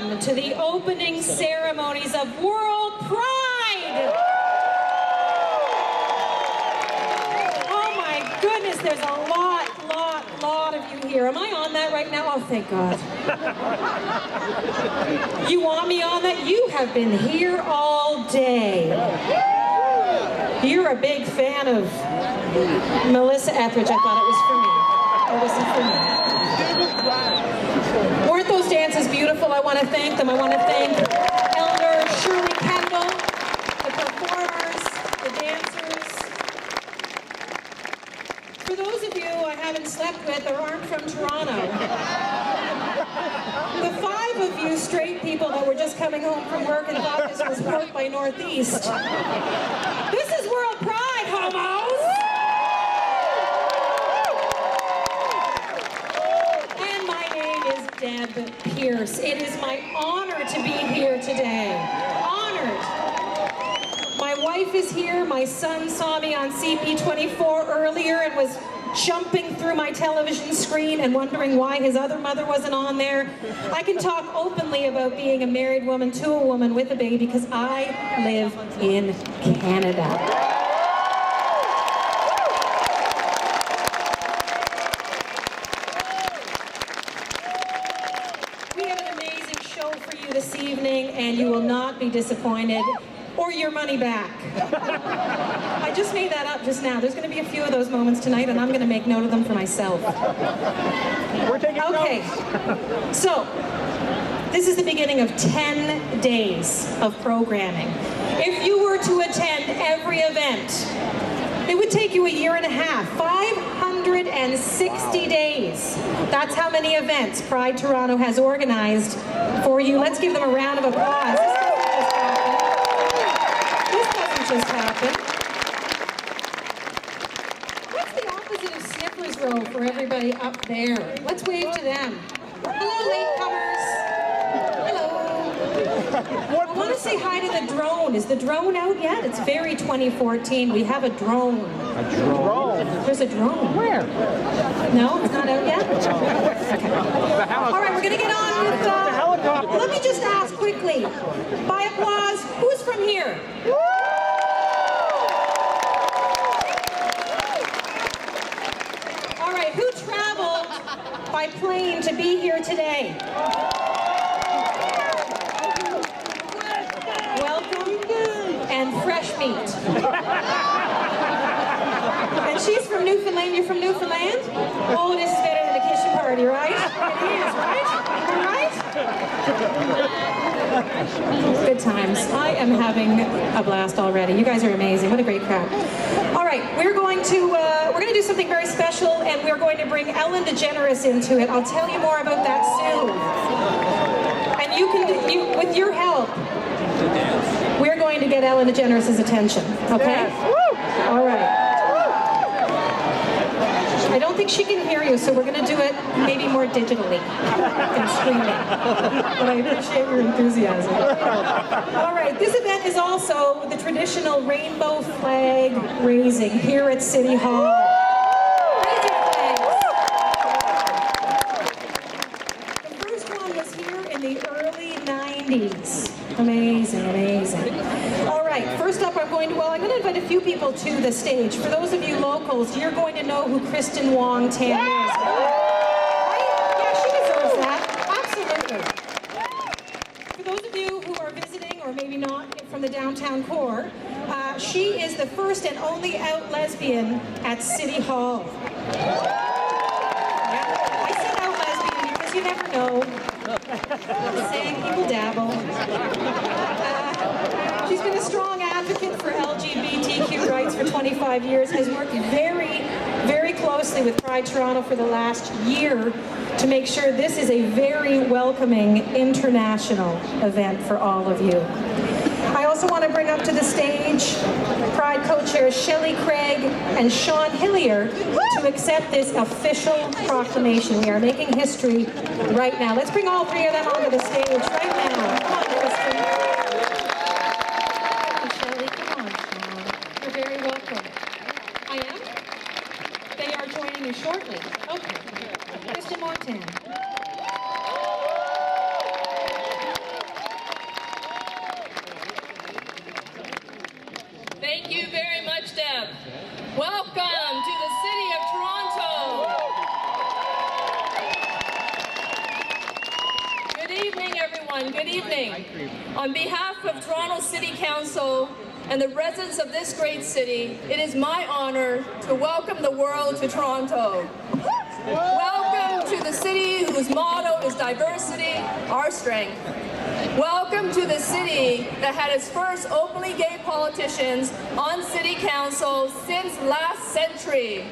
welcome to the opening ceremonies of World Pride. Oh my goodness, there's a lot of you here. Am I on that right now? Oh, thank God. You want me on that? You have been here all day. You're a big fan of Melissa Etheridge. I thought it was for me. Weren't those dances beautiful? I want to thank them. I want to thank Eleanor, Shirley Kendall, the performers, the dancers. For those of you I haven't slept with or aren't from Toronto, the 5 of you straight people that were just coming home from work and thought this was North by Northeast. This is World Pride, homos! And my name is Deb Pierce. It is my honor to be here today. Honored. My wife is here. My son saw me on CP24 earlier and was jumping through my television screen and wondering why his other mother wasn't on there. I can talk openly about being a married woman to a woman with a baby because I live in Canada. We have an amazing show for you this evening, and you will not be disappointed or your money back. I just made that up just now. There's going to be a few of those moments tonight, and I'm going to make note of them for myself. We're taking notes. So this is the beginning of 10 days of programming. If you were to attend every event, it would take you a year and a half, 560 days. That's how many events Pride Toronto has organized for you. Let's give them a round of applause. Just happened. What's the opposite of Sniffler's Row for everybody up there? Let's wave to them. Hello, latecomers. Hello. I want to say hi to the drone. Is the drone out yet? It's very 2014. We have a drone. A drone? There's a drone. Where? No, it's not out yet? Okay. All right, we're going to get on with the helicopter. Let me just ask quickly, by applause, who's from here? Who traveled by plane to be here today? Welcome and fresh meat. And she's from Newfoundland. You're from Newfoundland? Oh, this is better than a kitchen party, right? It is, right? Right? Good times. I am having a blast already. You guys are amazing. What a great crowd. All right, we're going to do something very special, and we're going to bring Ellen DeGeneres into it. I'll tell you more about that soon. And with your help, we're going to get Ellen DeGeneres' attention. Okay? Yes. All right. I don't think she can hear you, so we're going to do it maybe more digitally than screaming. But I appreciate your enthusiasm. All right, this event is also the traditional rainbow flag raising here at City Hall. Raising flags. The first one was here in the early 90s. Amazing, amazing. All right, first up I'm going to invite a few people to the stage. For those of you locals, you're going to know who Kristyn Wong-Tam is. Right? Yeah, she deserves that. Absolutely. For those of you who are visiting, or maybe not from the downtown core, she is the first and only out lesbian at City Hall. Yeah, I said out lesbian because you never know. Just saying, people dabble. She's been a strong advocate for LGBTQ rights for 25 years, has worked very, very closely with Pride Toronto for the last year to make sure this is a very welcoming international event for all of you. I also want to bring up to the stage Pride co-chairs Shelley Craig and Sean Hillier to accept this official proclamation. We are making history right now. Let's bring all 3 of them onto the stage right now. Come on, Kristyn. Shelley, come on, Sean. You're very welcome. I am? They are joining you shortly. Okay. Kristyn Wong-Tam. everyone. Good evening. On behalf of Toronto City Council and the residents of this great city, it is my honor to welcome the world to Toronto. Welcome to the city whose motto is diversity, our strength. Welcome to the city that had its first openly gay politicians on city council since last century.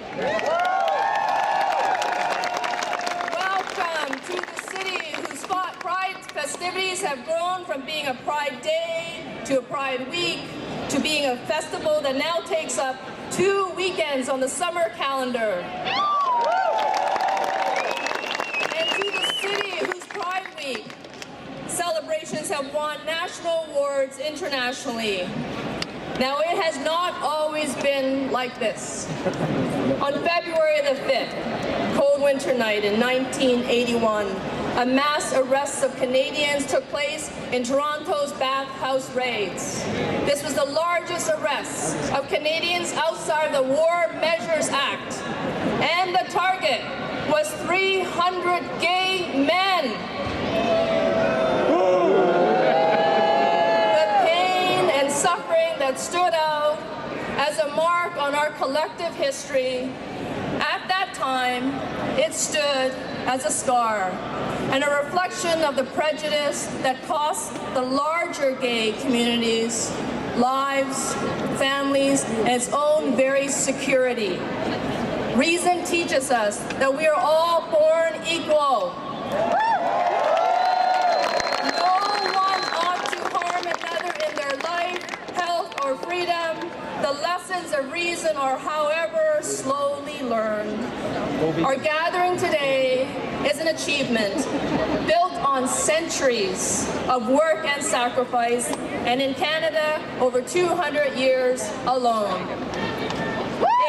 Welcome to the city whose Pride festivities have grown from being a Pride Day to a Pride Week to being a festival that now takes up 2 weekends on the summer calendar. And to the city whose Pride Week celebrations have won national awards internationally. Now, it has not always been like this. On February the 5th, cold winter night in 1981, a mass arrest of Canadians took place in Toronto's bathhouse raids. This was the largest arrest of Canadians outside the War Measures Act. And the target was 300 gay men. The pain and suffering that stood out as a mark on our collective history, at that time, it stood as a scar and a reflection of the prejudice that cost the larger gay communities lives, families, and its own very security. Reason teaches us that we are all born equal. No one ought to harm another in their life, health, or freedom. The lessons of reason are, however, slowly learned. Our gathering today is an achievement built on centuries of work and sacrifice, and in Canada, over 200 years alone.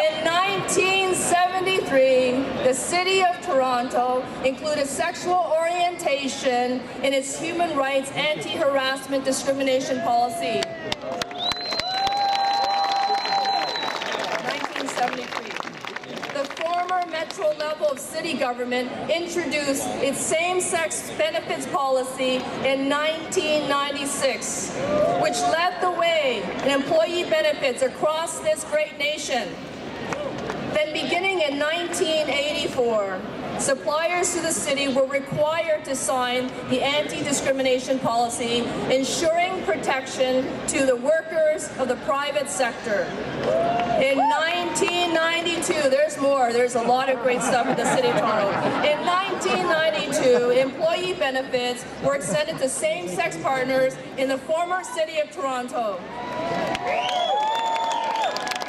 In 1973, the City of Toronto included sexual orientation in its human rights anti-harassment discrimination policy. 1973. The former Metro level of city government introduced its same-sex benefits policy in 1996, which led the way in employee benefits across this great nation. Then beginning in 1984, suppliers to the city were required to sign the anti-discrimination policy, ensuring protection to the workers of the private sector. In 1992, there's a lot of great stuff in the city of Toronto. In 1992, employee benefits were extended to same-sex partners in the former city of Toronto.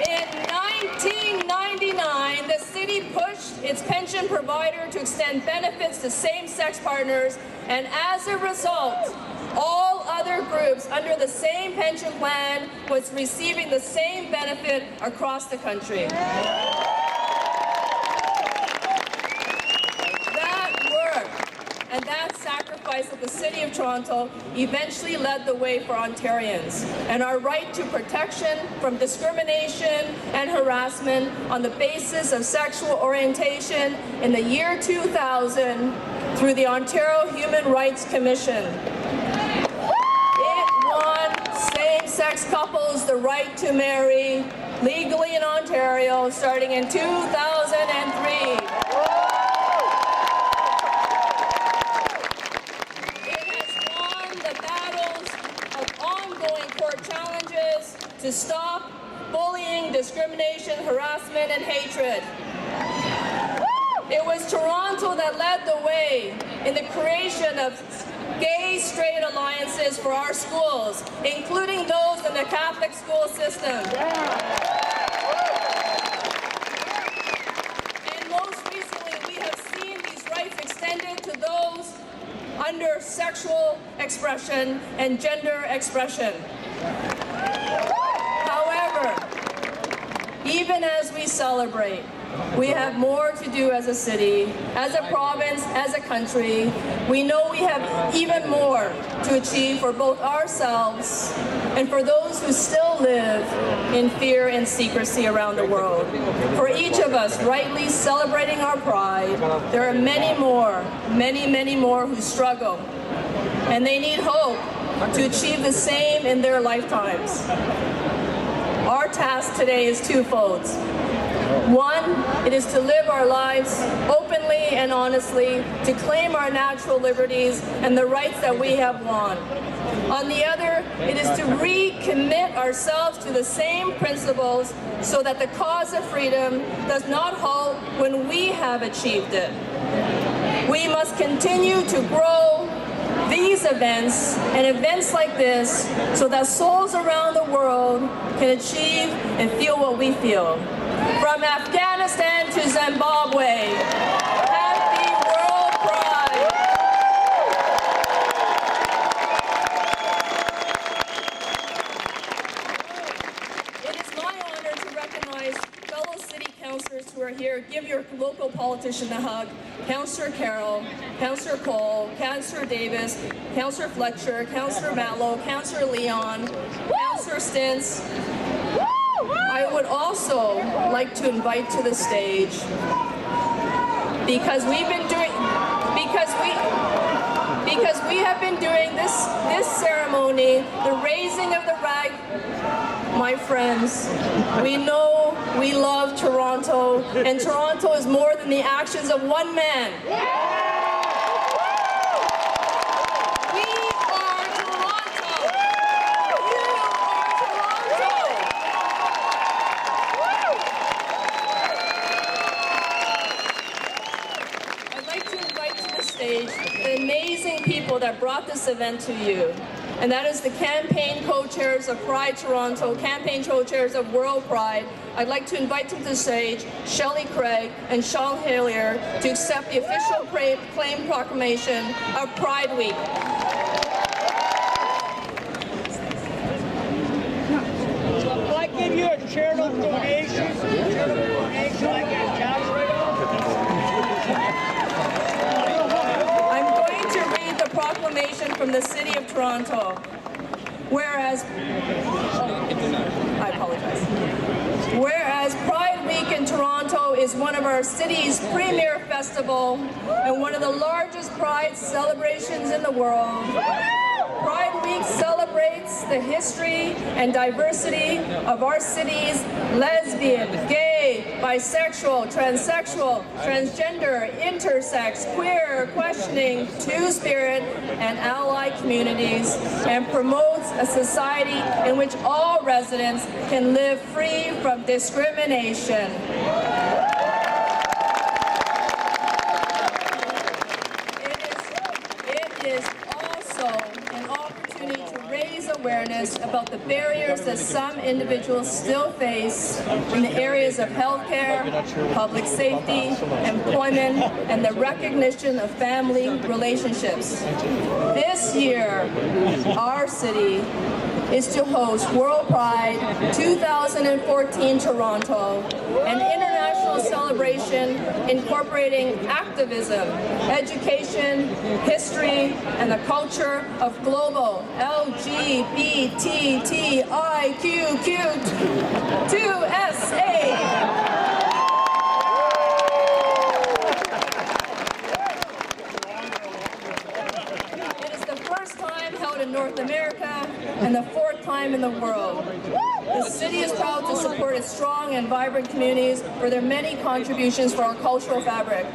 In 1999, the city pushed its pension provider to extend benefits to same-sex partners, and as a result, all other groups under the same pension plan was receiving the same benefit across the country. That work and that sacrifice of the City of Toronto eventually led the way for Ontarians, and our right to protection from discrimination and harassment on the basis of sexual orientation in the year 2000 through the Ontario Human Rights Commission. It won same-sex couples the right to marry legally in Ontario starting in 2003. Challenges to stop bullying, discrimination, harassment, and hatred. It was Toronto that led the way in the creation of gay-straight alliances for our schools, including those in the Catholic school system. And most recently, we have seen these rights extended to those under sexual expression and gender expression. However, even as we celebrate We have more to do as a city, as a province, as a country. We know we have even more to achieve for both ourselves and for those who still live in fear and secrecy around the world. For each of us rightly celebrating our pride, there are many more who struggle, and they need hope to achieve the same in their lifetimes. Our task today is twofold. One, it is to live our lives openly and honestly, to claim our natural liberties and the rights that we have won. On the other, it is to recommit ourselves to the same principles so that the cause of freedom does not halt when we have achieved it. We must continue to grow these events and events like this so that souls around the world can achieve and feel what we feel. From Afghanistan to Zimbabwe, happy World Pride! It is my honor to recognize fellow city councillors who are here. Give your local politician a hug. Councillor Carroll, Councillor Cole, Councillor Davis, Councillor Fletcher, Councillor Mallow, Councillor Leon, Councillor Stintz. I would also like to invite to the stage, because we have been doing this ceremony, the raising of the rag. My friends, we know we love Toronto, and Toronto is more than the actions of one man. We are Toronto. You are Toronto. I'd like to invite to the stage the amazing people that brought this event to you. And that is the campaign co-chairs of Pride Toronto, campaign co-chairs of World Pride. I'd like to invite to the stage Shelley Craig and Sean Hillier to accept the official claim proclamation of Pride Week. Will I give you a charitable donation? I get cash right Proclamation from the City of Toronto. Whereas, I apologize. Whereas Pride Week in Toronto is one of our city's premier festival and one of the largest pride celebrations in the world. Pride Week celebrates the history and diversity of our city's lesbian, gay, bisexual, transsexual, transgender, intersex, queer, questioning, two-spirit, and ally communities, and promotes a society in which all residents can live free from discrimination. It is also an opportunity to raise awareness about the barriers that some individuals still face in the areas of healthcare, public safety, employment, and the recognition of family relationships. This year, our city is to host World Pride 2014 Toronto, an international celebration incorporating activism, education, history, and the culture of global LGBTIQ2SA. In North America and the fourth time in the world. The city is proud to support its strong and vibrant communities for their many contributions for our cultural fabric.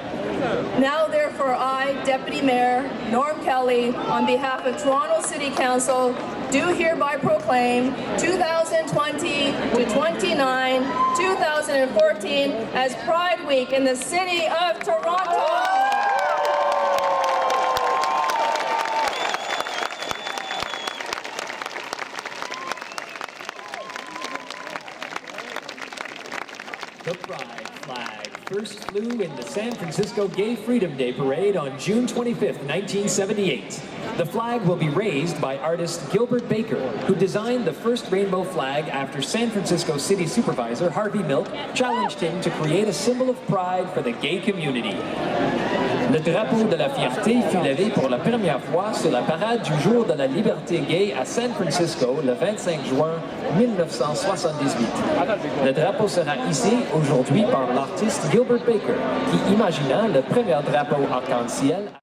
Now, therefore, I, Deputy Mayor Norm Kelly, on behalf of Toronto City Council, do hereby proclaim 2020 to 29, 2014 as Pride Week in the City of Toronto. The Pride flag first flew in the San Francisco Gay Freedom Day Parade on June 25, 1978. The flag will be raised by artist Gilbert Baker, who designed the first rainbow flag after San Francisco City Supervisor Harvey Milk challenged him to create a symbol of pride for the gay community. Le drapeau de la fierté fut levé pour la première fois sur la parade du jour de la liberté gay à San Francisco le 25 juin 1978. Le drapeau sera hissé aujourd'hui par l'artiste Gilbert Baker, qui imagina le premier drapeau arc-en-ciel